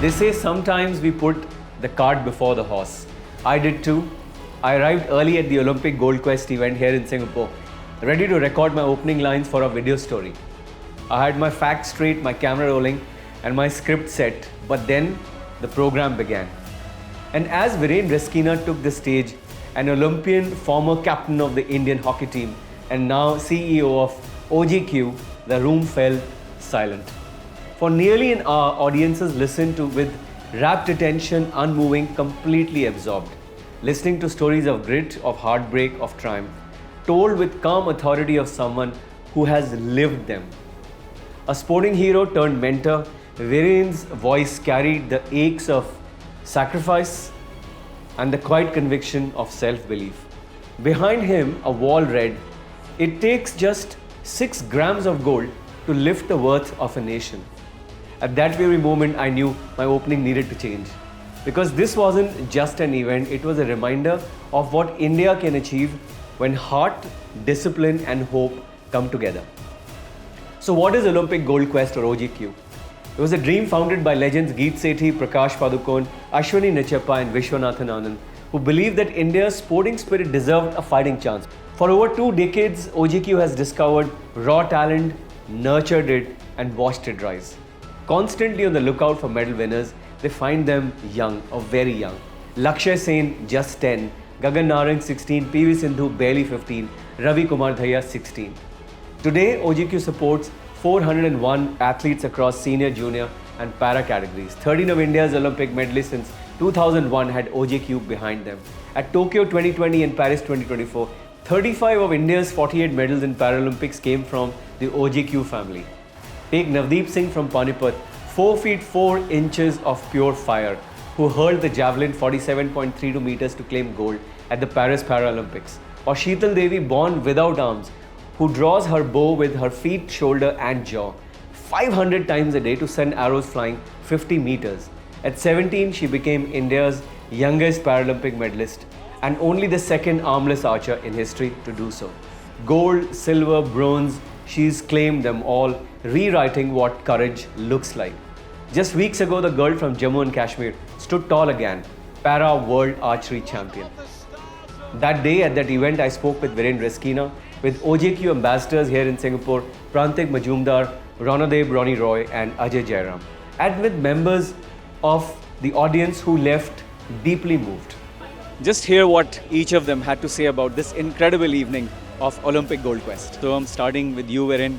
They say sometimes we put the cart before the horse. I did too. I arrived early at the Olympic Gold Quest event here in Singapore, ready to record my opening lines for a video story. I had my facts straight, my camera rolling, and my script set, but then the program began. And as Viren Rasquinha took the stage, an Olympian, former captain of the Indian hockey team, and now CEO of OGQ, the room fell silent. For nearly an hour, audiences listened to with rapt attention, unmoving, completely absorbed, listening to stories of grit, of heartbreak, of triumph, told with calm authority of someone who has lived them. A sporting hero turned mentor, Viren's voice carried the aches of sacrifice and the quiet conviction of self-belief. Behind him, a wall read, "It takes just 6 grams of gold to lift the worth of a nation." At that very moment, I knew my opening needed to change. Because this wasn't just an event, it was a reminder of what India can achieve when heart, discipline, and hope come together. So, what is Olympic Gold Quest or OGQ? It was a dream founded by legends Geet Sethi, Prakash Padukone, Ashwini Nachappa, and Viswanathan Anand, who believed that India's sporting spirit deserved a fighting chance. For over 2 decades, OGQ has discovered raw talent, nurtured it, and watched it rise. Constantly on the lookout for medal winners, they find them young or very young. Lakshya Sen, just 10, Gagan Narang, 16, PV Sindhu, barely 15, Ravi Kumar Dhaya, 16. Today, OGQ supports 401 athletes across senior, junior, and para categories. 13 of India's Olympic medalists since 2001 had OGQ behind them. At Tokyo 2020 and Paris 2024, 35 of India's 48 medals in Paralympics came from the OGQ family. Take Navdeep Singh from Panipat, 4 feet 4 inches of pure fire, who hurled the javelin 47.32 meters to claim gold at the Paris Paralympics. Or Sheetal Devi, born without arms, who draws her bow with her feet, shoulder, and jaw 500 times a day to send arrows flying 50 meters. At 17, she became India's youngest Paralympic medalist and only the second armless archer in history to do so. Gold, silver, bronze, she's claimed them all, rewriting what courage looks like. Just weeks ago, the girl from Jammu and Kashmir stood tall again, para world archery champion. That day at that event, I spoke with Viren Rasquinha, with OGQ ambassadors here in Singapore, Prantik Majumdar, Ronadev Ronnie Roy, and Ajay Jairam, and with members of the audience who left deeply moved. Just hear what each of them had to say about this incredible evening of Olympic Gold Quest. So I'm starting with you, Viren.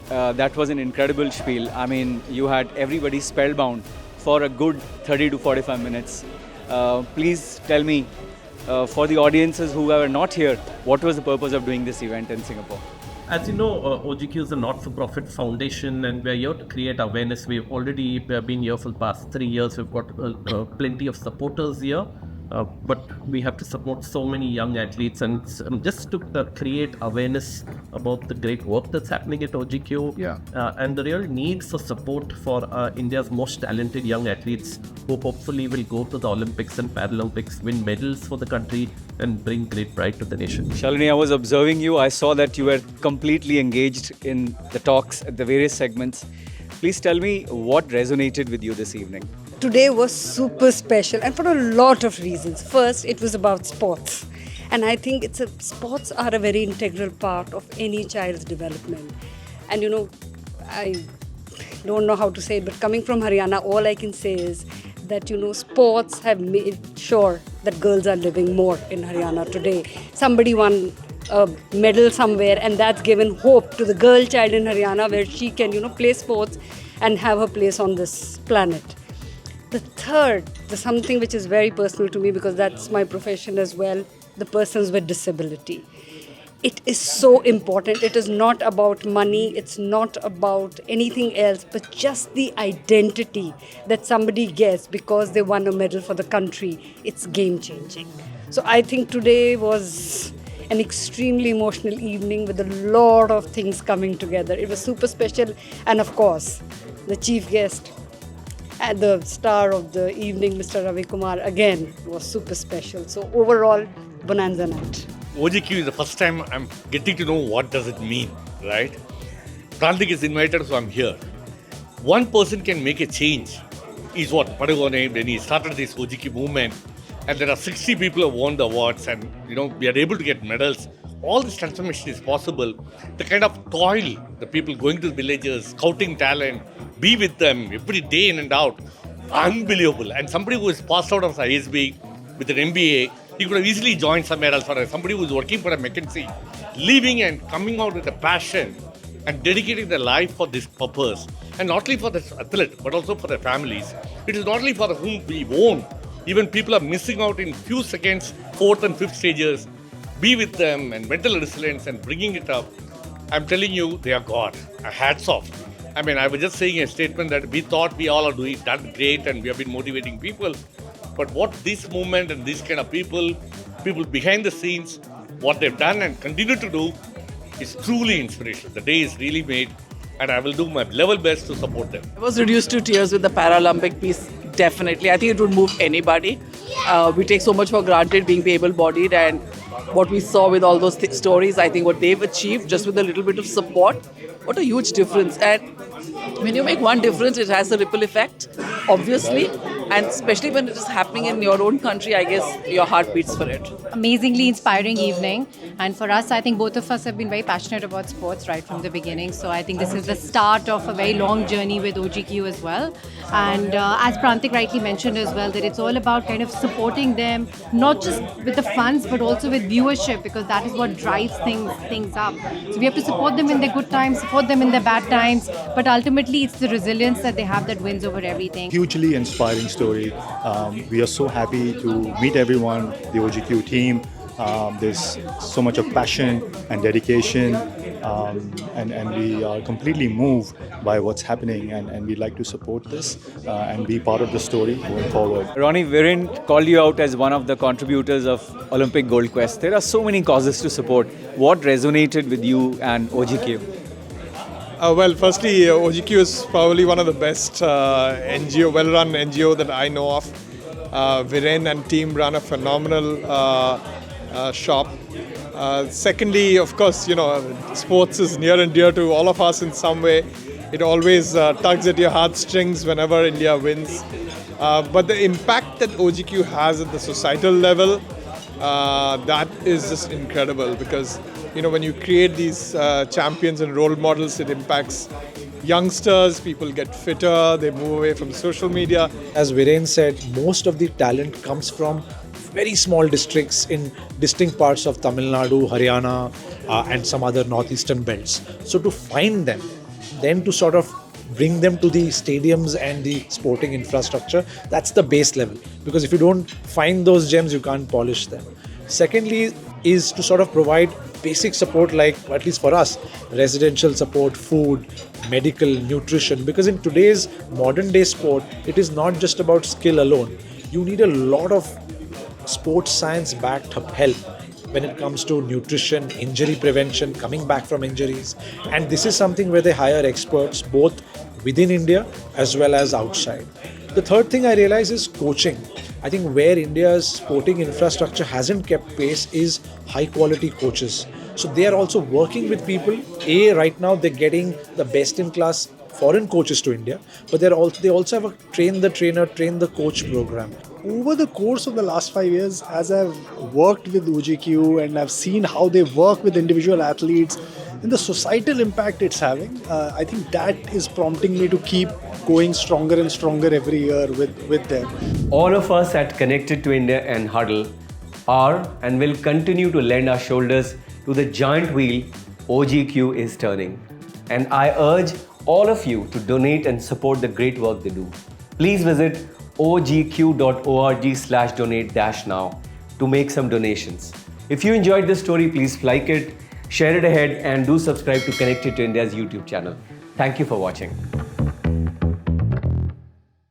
That was an incredible spiel. I mean, you had everybody spellbound for a good 30 to 45 minutes. Please tell me, for the audiences who are not here, what was the purpose of doing this event in Singapore? As you know, OGQ is a not-for-profit foundation and we're here to create awareness. We've already been here for the past 3 years. We've got plenty of supporters here. But we have to support so many young athletes and just to create awareness about the great work that's happening at OGQ and the real need for support for India's most talented young athletes who hopefully will go to the Olympics and Paralympics, win medals for the country and bring great pride to the nation. Shalini, I was observing you. I saw that you were completely engaged in the talks at the various segments. Please tell me what resonated with you this evening. Today was super special and for a lot of reasons. First, it was about sports. And I think sports are a very integral part of any child's development. And you know, I don't know how to say it, but coming from Haryana, all I can say is that, you know, sports have made sure that girls are living more in Haryana today. Somebody won a medal somewhere and that's given hope to the girl child in Haryana where she can, you know, play sports and have her place on this planet. The third, something which is very personal to me because that's my profession as well, the persons with disability. It is so important. It is not about money, it's not about anything else, but just the identity that somebody gets because they won a medal for the country. It's game-changing. So I think today was an extremely emotional evening with a lot of things coming together. It was super special and of course, the chief guest, and the star of the evening, Mr. Ravi Kumar, again was super special. So overall, bonanza night. OGQ is the first time I'm getting to know what does it mean, right? Prantik is invited, so I'm here. One person can make a change is what Padukone, when he started this OGQ movement, and there are 60 people who won the awards, and we are able to get medals. All this transformation is possible. The kind of toil, the people going to the villages, scouting talent, be with them every day in and out, unbelievable. And somebody who is passed out of the ISB with an MBA, he could have easily joined somewhere else. For somebody who is working for a McKinsey, leaving and coming out with a passion and dedicating their life for this purpose. And not only for the athlete, but also for their families. It is not only for whom we own. Even people are missing out in few seconds, 4th and 5th stages. Be with them and mental resilience and bringing it up. I'm telling you, they are God. Hats off. I was just saying a statement that we thought we all are doing that great and we have been motivating people. But what this movement and these kind of people behind the scenes, what they've done and continue to do is truly inspirational. The day is really made, and I will do my level best to support them. I was reduced to tears with the Paralympic piece, definitely. I think it would move anybody. We take so much for granted being able-bodied, and what we saw with all those stories, I think what they've achieved just with a little bit of support, what a huge difference. And when you make one difference, it has a ripple effect, obviously. And especially when it is happening in your own country, I guess your heart beats for it. Amazingly inspiring evening. And for us, I think both of us have been very passionate about sports right from the beginning. So I think this is the start of a very long journey with OGQ as well. And as Prantik rightly mentioned as well, that it's all about kind of supporting them, not just with the funds, but also with viewership, because that is what drives things up. So we have to support them in their good times, support them in their bad times. But ultimately, it's the resilience that they have that wins over everything. Hugely inspiring story. We are so happy to meet everyone, the OGQ team. There's so much of passion and dedication, and we are completely moved by what's happening, and we'd like to support this and be part of the story going forward. Ronnie, Viren called you out as one of the contributors of Olympic Gold Quest. There are so many causes to support. What resonated with you and OGQ? Well, firstly, OGQ is probably one of the best NGO, well-run NGO that I know of. Viren and team run a phenomenal shop. Secondly, of course, sports is near and dear to all of us in some way. It always tugs at your heartstrings whenever India wins. But the impact that OGQ has at the societal level, that is just incredible, because when you create these champions and role models, it impacts youngsters, people get fitter, they move away from social media. As Viren said, most of the talent comes from very small districts in distinct parts of Tamil Nadu, Haryana, and some other northeastern belts. So to find them, then to sort of bring them to the stadiums and the sporting infrastructure, that's the base level. Because if you don't find those gems, you can't polish them. Secondly is to sort of provide basic support, like, at least for us, residential support, food, medical, nutrition. Because in today's modern day sport, it is not just about skill alone. You need a lot of sports science backed up help when it comes to nutrition, injury prevention, coming back from injuries. And this is something where they hire experts both within India as well as outside. The third thing I realize is coaching. I think where India's sporting infrastructure hasn't kept pace is high quality coaches. So they are also working with people. Right now they're getting the best in class foreign coaches to India, but they also have a train the trainer, train the coach program. Over the course of the last 5 years, as I've worked with OGQ and I've seen how they work with individual athletes and the societal impact it's having, I think that is prompting me to keep going stronger and stronger every year with them. All of us at Connected to India and Huddle are and will continue to lend our shoulders to the giant wheel OGQ is turning. And I urge all of you to donate and support the great work they do. Please visit ogq.org/donate-now to make some donations. If you enjoyed this story, please like it, share it ahead, and do subscribe to Connected to India's YouTube channel. Thank you for watching.